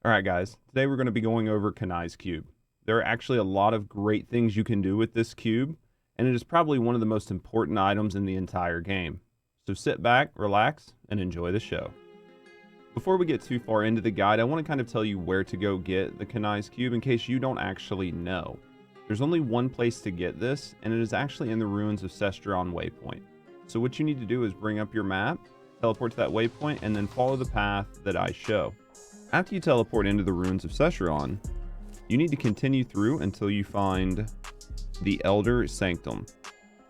Alright guys, today we're going to be going over Kanai's Cube. There are actually a lot of great things you can do with this cube, and it is probably one of the most important items in the entire game. So sit back, relax, and enjoy the show. Before we get too far into the guide, I want to kind of tell you where to go get the Kanai's Cube in case you don't actually know. There's only one place to get this, and it is actually in the ruins of Cestron Waypoint. So what you need to do is bring up your map, teleport to that waypoint, and then follow the path that I show. After you teleport into the ruins of Cestron, you need to continue through until you find the Elder Sanctum.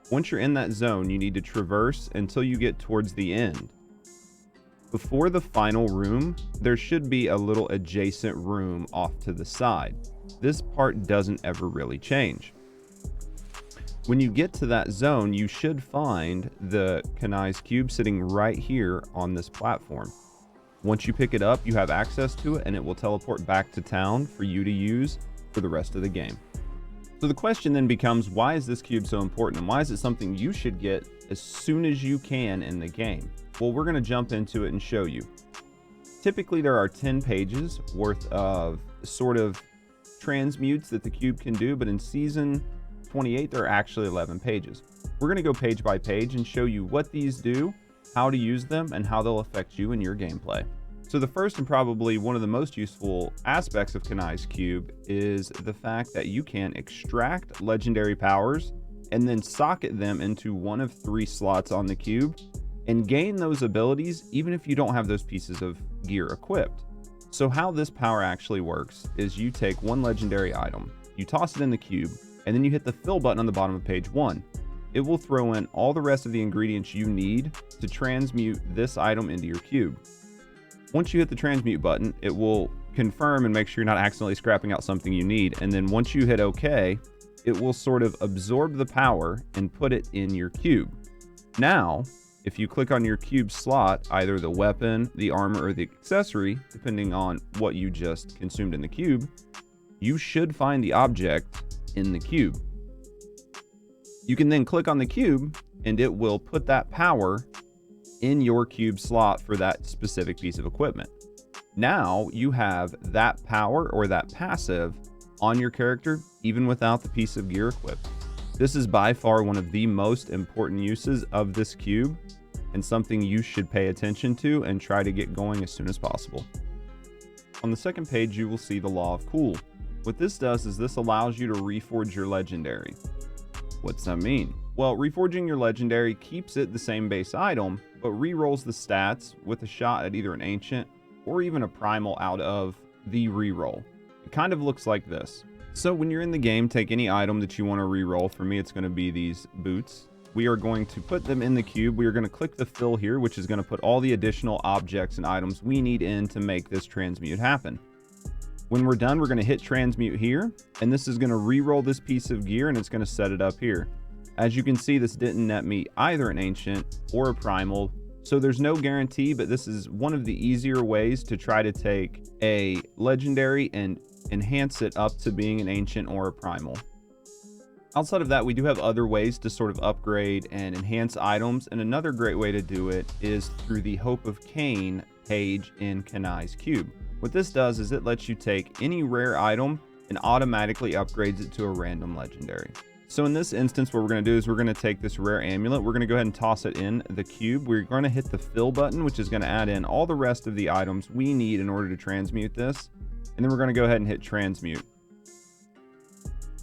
Once you're in that zone, you need to traverse until you get towards the end. Before the final room, there should be a little adjacent room off to the side. This part doesn't ever really change. When you get to that zone, you should find the Kanai's Cube sitting right here on this platform. Once you pick it up, you have access to it and it will teleport back to town for you to use for the rest of the game. So the question then becomes, why is this cube so important and why is it something you should get as soon as you can in the game? Well, we're going to jump into it and show you. Typically there are 10 pages worth of sort of transmutes that the cube can do, but in season 28 there are actually 11 pages. We're going to go page by page and show you what these do, how to use them, and how they'll affect you in your gameplay. So the first and probably one of the most useful aspects of Kanai's Cube is the fact that you can extract legendary powers and then socket them into one of 3 slots on the cube and gain those abilities even if you don't have those pieces of gear equipped. So how this power actually works is you take one legendary item, you toss it in the cube, and then you hit the fill button on the bottom of page 1. It will throw in all the rest of the ingredients you need to transmute this item into your cube. Once you hit the transmute button, it will confirm and make sure you're not accidentally scrapping out something you need. And then once you hit OK, it will sort of absorb the power and put it in your cube. Now, if you click on your cube slot, either the weapon, the armor, or the accessory, depending on what you just consumed in the cube, you should find the object in the cube. You can then click on the cube and it will put that power in your cube slot for that specific piece of equipment. Now you have that power or that passive on your character even without the piece of gear equipped. This is by far one of the most important uses of this cube and something you should pay attention to and try to get going as soon as possible. On the second page you will see the Law of Cool. What this does is this allows you to reforge your legendary. What's that mean? Well, reforging your legendary keeps it the same base item, but re-rolls the stats with a shot at either an ancient or even a primal out of the re-roll. It kind of looks like this. So when you're in the game, take any item that you want to re-roll. For me, it's going to be these boots. We are going to put them in the cube. We are going to click the fill here, which is going to put all the additional objects and items we need in to make this transmute happen. When we're done, we're going to hit transmute here, and this is going to re-roll this piece of gear and it's going to set it up here. As you can see, this didn't net me either an ancient or a primal, so there's no guarantee, but this is one of the easier ways to try to take a legendary and enhance it up to being an ancient or a primal. Outside of that, we do have other ways to sort of upgrade and enhance items, and another great way to do it is through the Hope of Cain page in Kanai's Cube. What this does is it lets you take any rare item and automatically upgrades it to a random legendary. So in this instance, what we're going to do is we're going to take this rare amulet. We're going to go ahead and toss it in the cube. We're going to hit the fill button, which is going to add in all the rest of the items we need in order to transmute this. And then we're going to go ahead and hit transmute.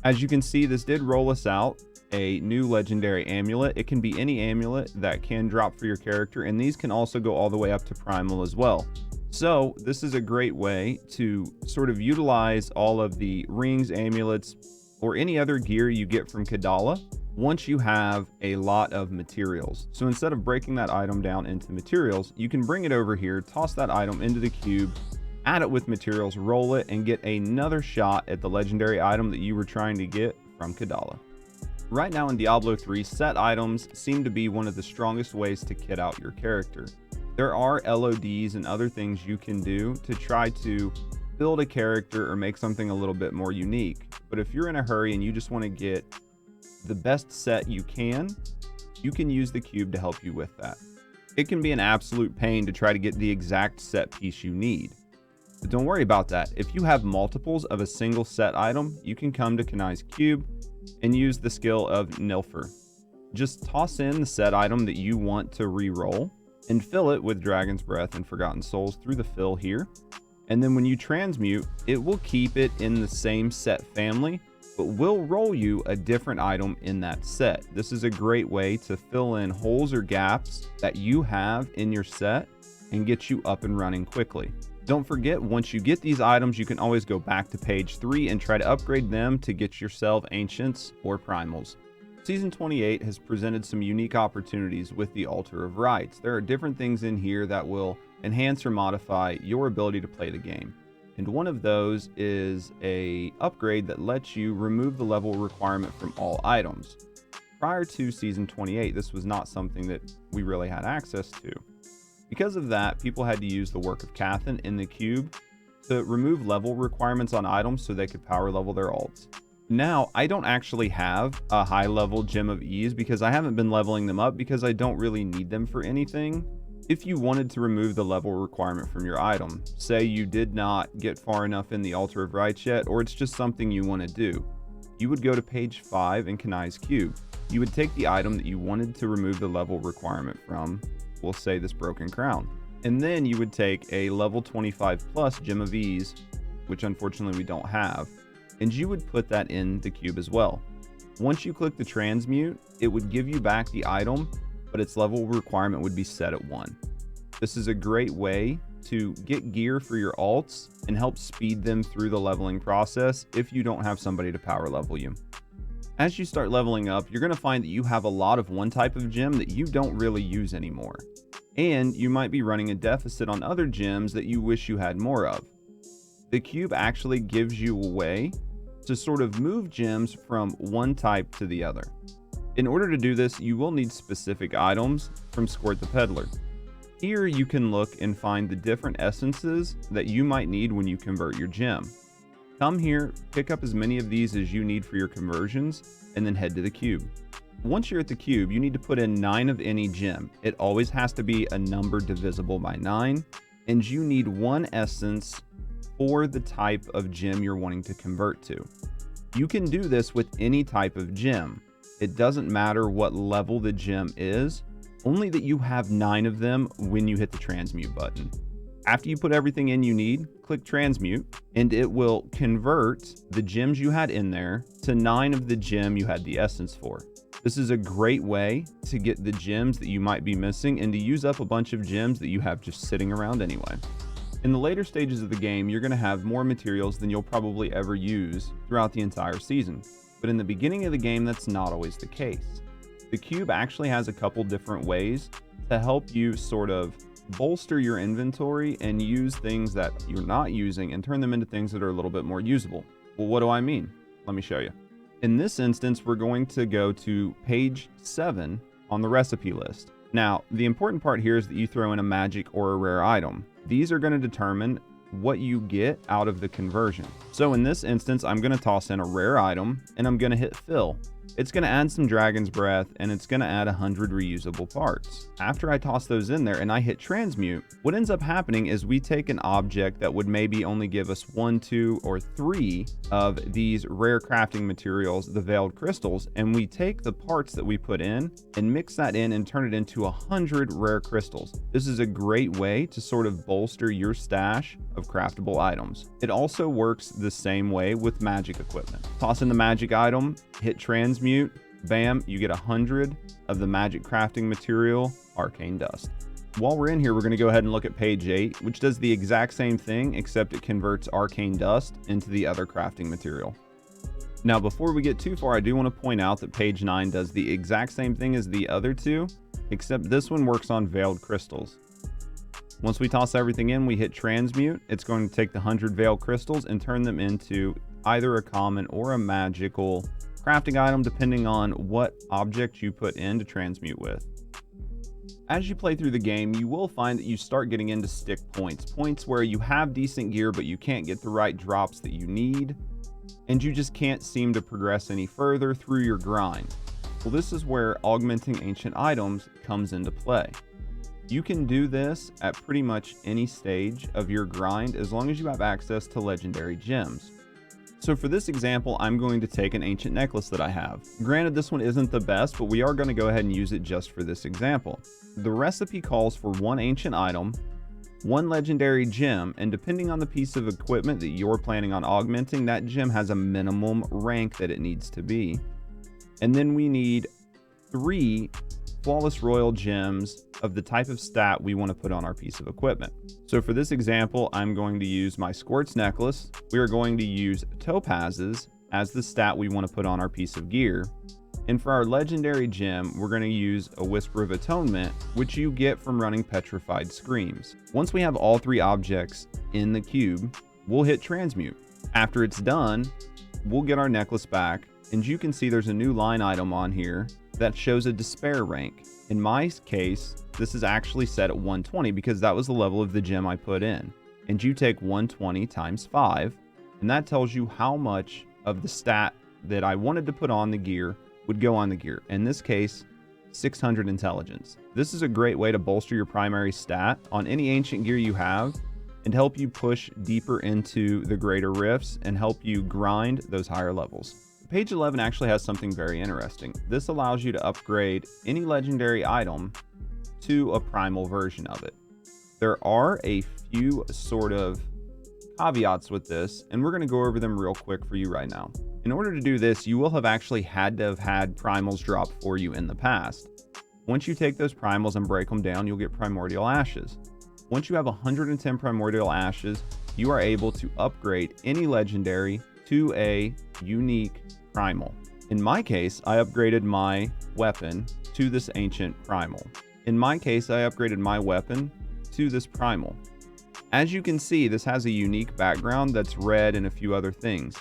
As you can see, this did roll us out a new legendary amulet. It can be any amulet that can drop for your character, and these can also go all the way up to primal as well. So this is a great way to sort of utilize all of the rings, amulets, or any other gear you get from Kadala once you have a lot of materials. So instead of breaking that item down into materials, you can bring it over here, toss that item into the cube, add it with materials, roll it, and get another shot at the legendary item that you were trying to get from Kadala. Right now in Diablo 3, set items seem to be one of the strongest ways to kit out your character. There are LODs and other things you can do to try to build a character or make something a little bit more unique. But if you're in a hurry and you just want to get the best set you can use the cube to help you with that. It can be an absolute pain to try to get the exact set piece you need. But don't worry about that. If you have multiples of a single set item, you can come to Kanai's Cube and use the skill of Nilfer. Just toss in the set item that you want to re-roll and fill it with Dragon's Breath and Forgotten Souls through the fill here. And then when you transmute, it will keep it in the same set family, but will roll you a different item in that set. This is a great way to fill in holes or gaps that you have in your set and get you up and running quickly. Don't forget, once you get these items, you can always go back to page 3 and try to upgrade them to get yourself Ancients or Primals. Season 28 has presented some unique opportunities with the Altar of Rites. There are different things in here that will enhance or modify your ability to play the game. And one of those is a upgrade that lets you remove the level requirement from all items. Prior to Season 28, this was not something that we really had access to. Because of that, people had to use the work of Cathan in the cube to remove level requirements on items so they could power level their alts. Now, I don't actually have a high level Gem of Ease because I haven't been leveling them up because I don't really need them for anything. If you wanted to remove the level requirement from your item, say you did not get far enough in the Altar of Rites yet, or it's just something you want to do, you would go to page 5 in Kanai's Cube. You would take the item that you wanted to remove the level requirement from, we'll say this Broken Crown, and then you would take a level 25 plus Gem of Ease, which unfortunately we don't have, and you would put that in the cube as well. Once you click the Transmute, it would give you back the item, but its level requirement would be set at 1. This is a great way to get gear for your alts and help speed them through the leveling process if you don't have somebody to power level you. As you start leveling up, you're going to find that you have a lot of one type of gem that you don't really use anymore. And you might be running a deficit on other gems that you wish you had more of. The cube actually gives you a way to sort of move gems from one type to the other. In order to do this, you will need specific items from Squirt the Peddler. Here you can look and find the different essences that you might need when you convert your gem. Come here, pick up as many of these as you need for your conversions, and then head to the cube. Once you're at the cube, you need to put in 9 of any gem. It always has to be a number divisible by 9, and you need 1 essence for the type of gem you're wanting to convert to. You can do this with any type of gem. It doesn't matter what level the gem is, only that you have 9 of them when you hit the Transmute button. After you put everything in you need, click Transmute, and it will convert the gems you had in there to 9 of the gem you had the essence for. This is a great way to get the gems that you might be missing and to use up a bunch of gems that you have just sitting around anyway. In the later stages of the game, you're going to have more materials than you'll probably ever use throughout the entire season. But in the beginning of the game, that's not always the case. The cube actually has a couple different ways to help you sort of bolster your inventory and use things that you're not using and turn them into things that are a little bit more usable. Well, what do I mean? Let me show you. In this instance, we're going to go to page 7 on the recipe list. Now, the important part here is that you throw in a magic or a rare item. These are going to determine what you get out of the conversion. So in this instance, I'm going to toss in a rare item and I'm going to hit fill. It's going to add some Dragon's Breath and it's going to add 100 reusable parts. After I toss those in there and I hit Transmute, what ends up happening is we take an object that would maybe only give us 1, 2, or 3 of these rare crafting materials, the Veiled Crystals, and we take the parts that we put in and mix that in and turn it into 100 rare crystals. This is a great way to sort of bolster your stash of craftable items. It also works the same way with magic equipment. Toss in the magic item, hit Transmute, bam, you get 100 of the magic crafting material, Arcane Dust. While we're in here, we're going to go ahead and look at page 8, which does the exact same thing, except it converts Arcane Dust into the other crafting material. Now, before we get too far, I do want to point out that page 9 does the exact same thing as the other two, except this one works on Veiled Crystals. Once we toss everything in, we hit Transmute. It's going to take the 100 Veiled Crystals and turn them into either a common or a magical crafting item, depending on what object you put in to transmute with. As you play through the game, you will find that you start getting into stick points, points where you have decent gear, but you can't get the right drops that you need, and you just can't seem to progress any further through your grind. Well, this is where augmenting ancient items comes into play. You can do this at pretty much any stage of your grind as long as you have access to legendary gems. So for this example, I'm going to take an ancient necklace that I have. Granted, this one isn't the best, but we are going to go ahead and use it just for this example. The recipe calls for 1 ancient item, 1 legendary gem, and depending on the piece of equipment that you're planning on augmenting, that gem has a minimum rank that it needs to be. And then we need 3 flawless royal gems of the type of stat we want to put on our piece of equipment. So for this example, I'm going to use my Squirts necklace. We are going to use topazes as the stat we want to put on our piece of gear. And for our legendary gem, we're going to use a Whisper of Atonement, which you get from running Petrified Screams. Once we have all 3 objects in the cube, we'll hit Transmute. After it's done, we'll get our necklace back, and you can see there's a new line item on here that shows a despair rank. In my case, this is actually set at 120 because that was the level of the gem I put in. And you take 120 times 5, and that tells you how much of the stat that I wanted to put on the gear would go on the gear. In this case, 600 intelligence. This is a great way to bolster your primary stat on any ancient gear you have and help you push deeper into the greater rifts and help you grind those higher levels. Page 11 actually has something very interesting. This allows you to upgrade any legendary item to a primal version of it. There are a few sort of caveats with this, and we're going to go over them real quick for you right now. In order to do this, you will have actually had to have had primals drop for you in the past. Once you take those primals and break them down, you'll get primordial ashes. Once you have 110 primordial ashes, you are able to upgrade any legendary to a unique primal. In my case, I upgraded my weapon to this ancient primal. In my case, I upgraded my weapon to this primal. As you can see, this has a unique background that's red and a few other things.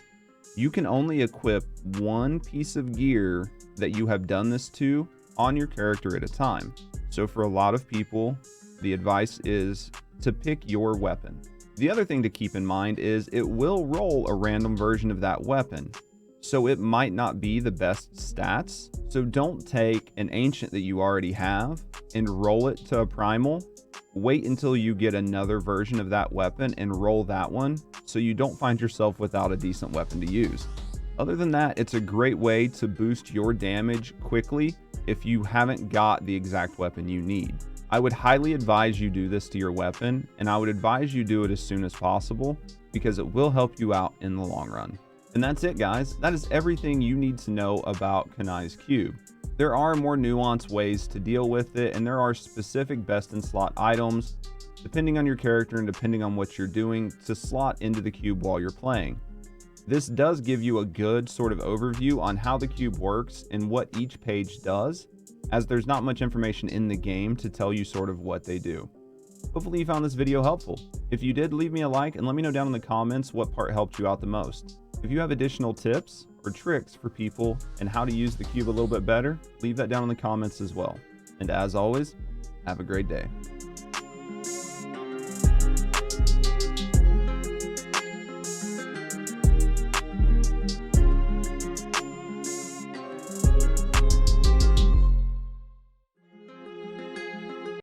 You can only equip 1 piece of gear that you have done this to on your character at a time. So for a lot of people, the advice is to pick your weapon. The other thing to keep in mind is it will roll a random version of that weapon. So it might not be the best stats. So don't take an ancient that you already have and roll it to a primal. Wait until you get another version of that weapon and roll that one so you don't find yourself without a decent weapon to use. Other than that, it's a great way to boost your damage quickly if you haven't got the exact weapon you need. I would highly advise you do this to your weapon, and I would advise you do it as soon as possible because it will help you out in the long run. And that's it, guys. That is everything you need to know about Kanai's Cube. There are more nuanced ways to deal with it, and there are specific best in slot items, depending on your character and depending on what you're doing, to slot into the cube while you're playing. This does give you a good sort of overview on how the cube works and what each page does, as there's not much information in the game to tell you sort of what they do. Hopefully you found this video helpful. If you did, leave me a like and let me know down in the comments what part helped you out the most. If you have additional tips or tricks for people and how to use the cube a little bit better, leave that down in the comments as well. And as always, have a great day.